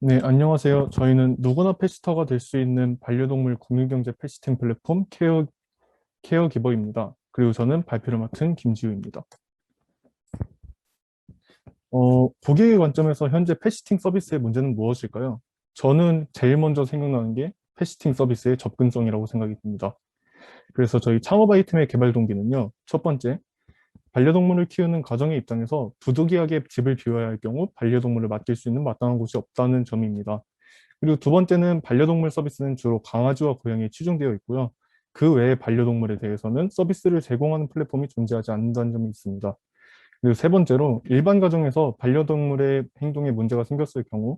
네, 안녕하세요. 저희는 누구나 패시터가 될 수 있는 반려동물 공유경제 패시팅 플랫폼 케어기버입니다. 그리고 저는 발표를 맡은 김지우입니다. 고객의 관점에서 현재 패시팅 서비스의 문제는 무엇일까요? 저는 제일 먼저 생각나는 게 패시팅 서비스의 접근성이라고 생각이 듭니다. 그래서 저희 창업 아이템의 개발 동기는요. 첫 번째, 반려동물을 키우는 가정의 입장에서 부득이하게 집을 비워야 할 경우 반려동물을 맡길 수 있는 마땅한 곳이 없다는 점입니다. 그리고 두 번째는 반려동물 서비스는 주로 강아지와 고양이에 치중되어 있고요. 그 외의 반려동물에 대해서는 서비스를 제공하는 플랫폼이 존재하지 않는다는 점이 있습니다. 그리고 세 번째로 일반 가정에서 반려동물의 행동에 문제가 생겼을 경우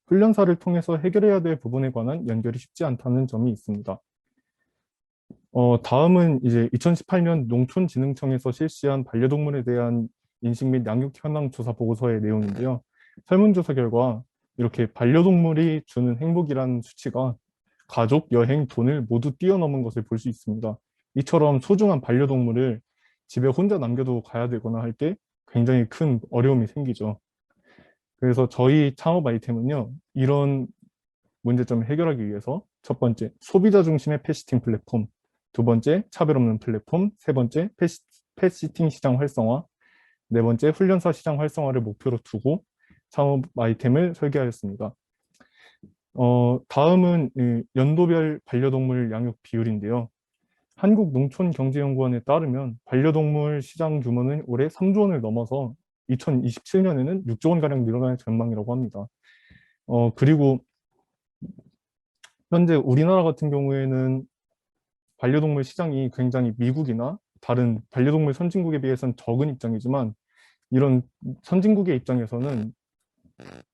훈련사를 통해서 해결해야 될 부분에 관한 연결이 쉽지 않다는 점이 있습니다. 다음은 이제 2018년 농촌진흥청에서 실시한 반려동물에 대한 인식 및 양육 현황 조사 보고서의 내용인데요. 설문조사 결과 이렇게 반려동물이 주는 행복이라는 수치가 가족, 여행, 돈을 모두 뛰어넘은 것을 볼 수 있습니다. 이처럼 소중한 반려동물을 집에 혼자 남겨두고 가야 되거나 할 때 굉장히 큰 어려움이 생기죠. 그래서 저희 창업 아이템은요, 이런 문제점을 해결하기 위해서 첫 번째, 소비자 중심의 패시팅 플랫폼, 두 번째, 차별 없는 플랫폼, 세 번째, 패시팅 시장 활성화, 네 번째, 훈련사 시장 활성화를 목표로 두고 창업 아이템을 설계하였습니다. 다음은 이 연도별 반려동물 양육 비율인데요. 한국농촌경제연구원에 따르면 반려동물 시장 규모는 올해 3조 원을 넘어서 2027년에는 6조 원가량 늘어날 전망이라고 합니다. 그리고 현재 우리나라 같은 경우에는 반려동물 시장이 굉장히 미국이나 다른 반려동물 선진국에 비해서는 적은 입장이지만 이런 선진국의 입장에서는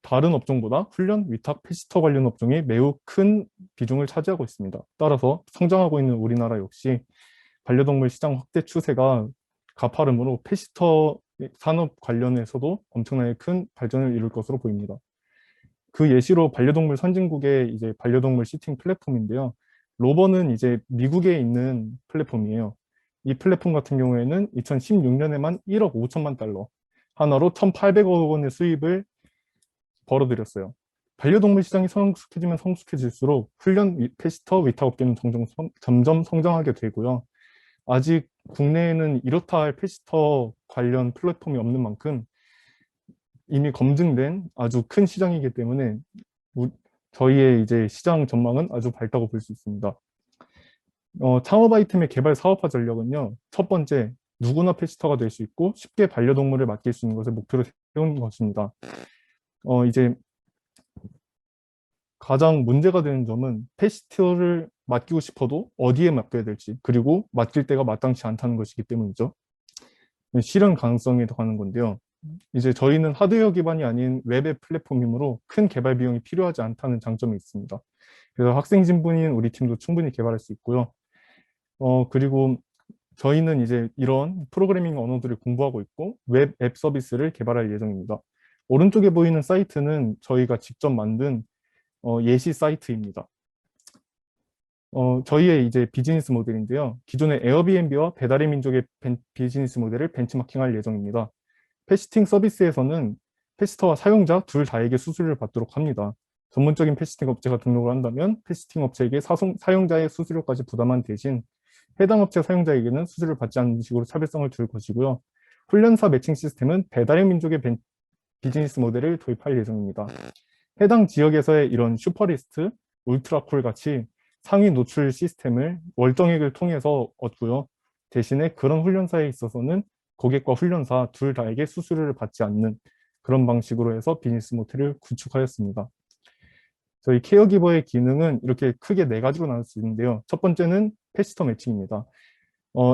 다른 업종보다 훈련, 위탁, 패시터 관련 업종이 매우 큰 비중을 차지하고 있습니다. 따라서 성장하고 있는 우리나라 역시 반려동물 시장 확대 추세가 가파르므로 패시터 산업 관련해서도 엄청나게 큰 발전을 이룰 것으로 보입니다. 그 예시로 반려동물 선진국의 이제 반려동물 시팅 플랫폼인데요. 로버는 이제 미국에 있는 플랫폼이에요. 이 플랫폼 같은 경우에는 2016년에만 1억 5천만 달러, 하나로 1,800억 원의 수입을 벌어들였어요. 반려동물 시장이 성숙해지면 성숙해질수록 훈련 패시터 위탁 업계는 점점 성장하게 되고요. 아직 국내에는 이렇다 할 패시터 관련 플랫폼이 없는 만큼 이미 검증된 아주 큰 시장이기 때문에 저희의 이제 시장 전망은 아주 밝다고 볼 수 있습니다. 창업 아이템의 개발 사업화 전략은요. 첫 번째, 누구나 패시터가 될 수 있고 쉽게 반려동물을 맡길 수 있는 것을 목표로 세운 것입니다. 이제 가장 문제가 되는 점은 패시터를 맡기고 싶어도 어디에 맡겨야 될지, 그리고 맡길 때가 마땅치 않다는 것이기 때문이죠. 실현 가능성에 관한 건데요. 이제 저희는 하드웨어 기반이 아닌 웹의 플랫폼이므로 큰 개발 비용이 필요하지 않다는 장점이 있습니다. 그래서 학생 신분인 우리 팀도 충분히 개발할 수 있고요. 그리고 저희는 이제 이런 프로그래밍 언어들을 공부하고 있고 웹 앱 서비스를 개발할 예정입니다. 오른쪽에 보이는 사이트는 저희가 직접 만든 예시 사이트입니다. 저희의 이제 비즈니스 모델인데요. 기존의 에어비앤비와 배달의 민족의 비즈니스 모델을 벤치마킹할 예정입니다. 패시팅 서비스에서는 패시터와 사용자 둘 다에게 수수료를 받도록 합니다. 전문적인 패시팅 업체가 등록을 한다면 패시팅 업체에게 사용자의 수수료까지 부담한 대신 해당 업체 사용자에게는 수수료를 받지 않는 식으로 차별성을 둘 것이고요. 훈련사 매칭 시스템은 배달의 민족의 비즈니스 모델을 도입할 예정입니다. 해당 지역에서의 이런 슈퍼리스트, 울트라콜 같이 상위 노출 시스템을 월정액을 통해서 얻고요. 대신에 그런 훈련사에 있어서는 고객과 훈련사 둘 다에게 수수료를 받지 않는 그런 방식으로 해서 비즈니스 모델을 구축하였습니다. 저희 케어기버의 기능은 이렇게 크게 네 가지로 나눌 수 있는데요. 첫 번째는 패시터 매칭입니다.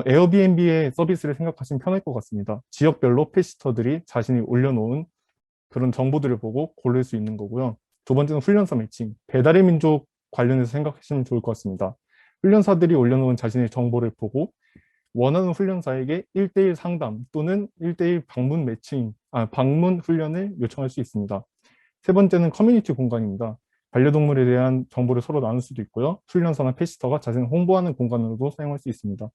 에어비앤비의 서비스를 생각하시면 편할 것 같습니다. 지역별로 패시터들이 자신이 올려놓은 그런 정보들을 보고 고를 수 있는 거고요. 두 번째는 훈련사 매칭. 배달의 민족 관련해서 생각하시면 좋을 것 같습니다. 훈련사들이 올려놓은 자신의 정보를 보고 원하는 훈련사에게 1대1 상담 또는 1대1 방문 매칭, 방문 훈련을 요청할 수 있습니다. 세 번째는 커뮤니티 공간입니다. 반려동물에 대한 정보를 서로 나눌 수도 있고요. 훈련사나 패시터가 자신을 홍보하는 공간으로도 사용할 수 있습니다.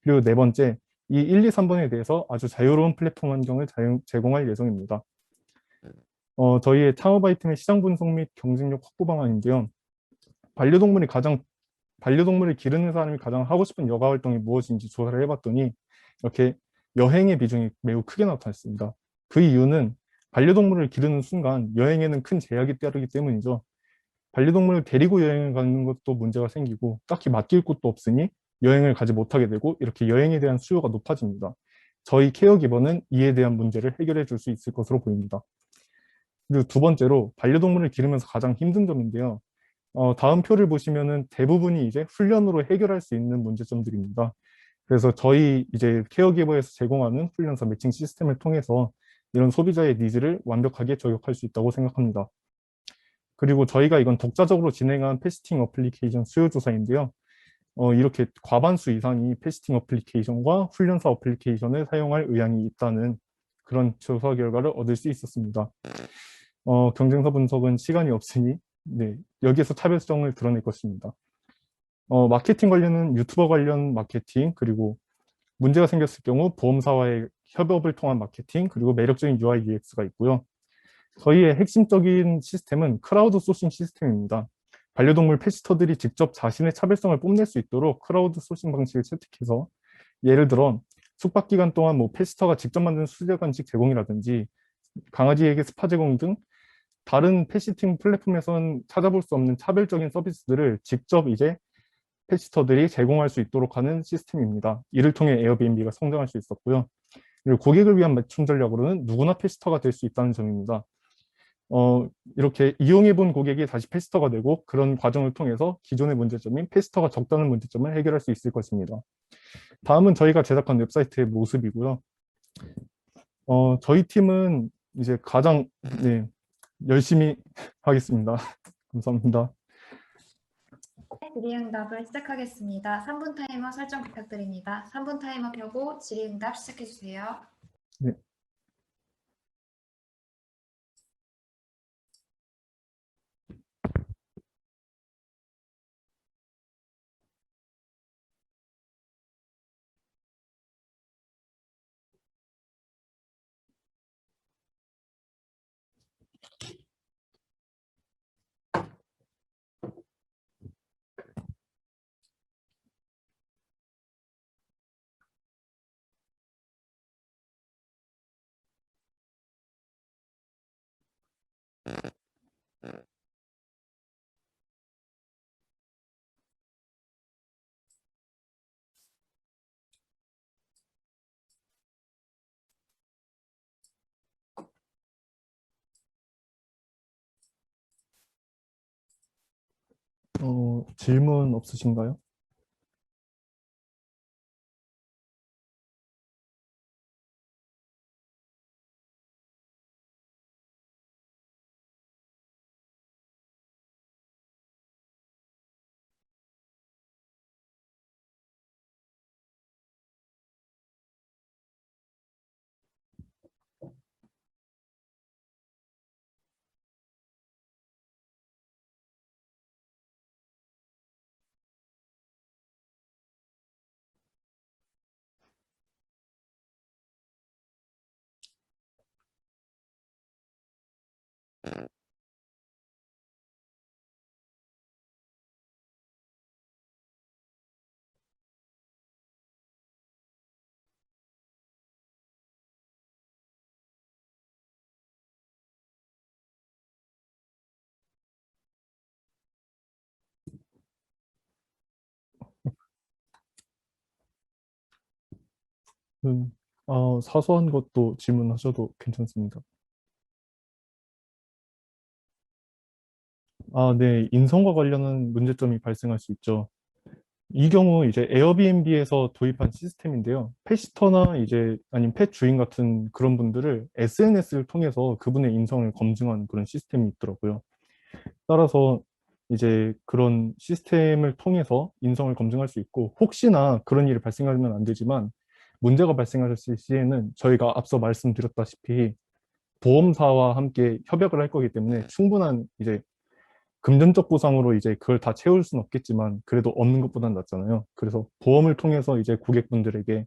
그리고 네 번째, 이 1, 2, 3번에 대해서 아주 자유로운 플랫폼 환경을 제공할 예정입니다. 저희의 창업 아이템의 시장 분석 및 경쟁력 확보 방안인데요. 반려동물이 가장 반려동물을 기르는 사람이 가장 하고 싶은 여가 활동이 무엇인지 조사를 해봤더니 이렇게 여행의 비중이 매우 크게 나타났습니다. 그 이유는 반려동물을 기르는 순간 여행에는 큰 제약이 따르기 때문이죠. 반려동물을 데리고 여행을 가는 것도 문제가 생기고 딱히 맡길 곳도 없으니 여행을 가지 못하게 되고 이렇게 여행에 대한 수요가 높아집니다. 저희 케어기버는 이에 대한 문제를 해결해 줄 수 있을 것으로 보입니다. 그리고 두 번째로 반려동물을 기르면서 가장 힘든 점인데요. 다음 표를 보시면은 대부분이 이제 훈련으로 해결할 수 있는 문제점들입니다. 그래서 저희 이제 케어기버에서 제공하는 훈련사 매칭 시스템을 통해서 이런 소비자의 니즈를 완벽하게 저격할 수 있다고 생각합니다. 그리고 저희가 이건 독자적으로 진행한 패스팅 어플리케이션 수요 조사인데요. 이렇게 과반수 이상이 패스팅 어플리케이션과 훈련사 어플리케이션을 사용할 의향이 있다는 그런 조사 결과를 얻을 수 있었습니다. 경쟁사 분석은 시간이 없으니 네, 여기에서 차별성을 드러낼 것입니다. 마케팅 관련은 유튜버 관련 마케팅, 그리고 문제가 생겼을 경우 보험사와의 협업을 통한 마케팅, 그리고 매력적인 UI, UX가 있고요. 저희의 핵심적인 시스템은 크라우드 소싱 시스템입니다. 반려동물 패시터들이 직접 자신의 차별성을 뽐낼 수 있도록 크라우드 소싱 방식을 채택해서 예를 들어 숙박 기간 동안 뭐 패시터가 직접 만든 수제 간식 제공이라든지 강아지에게 스파 제공 등 다른 패시팅 플랫폼에선 찾아볼 수 없는 차별적인 서비스들을 직접 이제 패시터들이 제공할 수 있도록 하는 시스템입니다. 이를 통해 에어비앤비가 성장할 수 있었고요. 그리고 고객을 위한 맞춤 전략으로는 누구나 패시터가 될 수 있다는 점입니다. 이렇게 이용해 본 고객이 다시 패스터가 되고 그런 과정을 통해서 기존의 문제점인 패스터가 적다는 문제점을 해결할 수 있을 것입니다. 다음은 저희가 제작한 웹사이트의 모습이고요. 저희 팀은 이제 가장 네, 열심히 하겠습니다. 감사합니다. 질의응답을 시작하겠습니다. 3분 타이머 설정 부탁드립니다. 3분 타이머 켜고 질의응답 시작해주세요. 네. 질문 없으신가요? 사소한 것도 질문하셔도 괜찮습니다. 네, 인성과 관련한 문제점이 발생할 수 있죠. 이 경우 이제 에어비앤비에서 도입한 시스템인데요. 펫시터나 이제 아니면 펫 주인 같은 그런 분들을 SNS를 통해서 그분의 인성을 검증하는 그런 시스템이 있더라고요. 따라서 이제 그런 시스템을 통해서 인성을 검증할 수 있고 혹시나 그런 일이 발생하면 안 되지만 문제가 발생했을 시에는 저희가 앞서 말씀드렸다시피 보험사와 함께 협약을 할 거기 때문에 충분한 이제 금전적 보상으로 이제 그걸 다 채울 수는 없겠지만 그래도 없는 것보단 낫잖아요. 그래서 보험을 통해서 이제 고객분들에게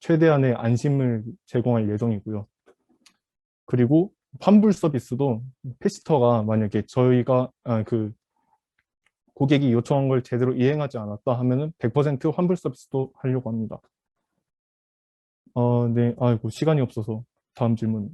최대한의 안심을 제공할 예정이고요. 그리고 환불 서비스도 페시터가 만약에 저희가 고객이 요청한 걸 제대로 이행하지 않았다 하면은 100% 환불 서비스도 하려고 합니다. 네, 아이고 시간이 없어서 다음 질문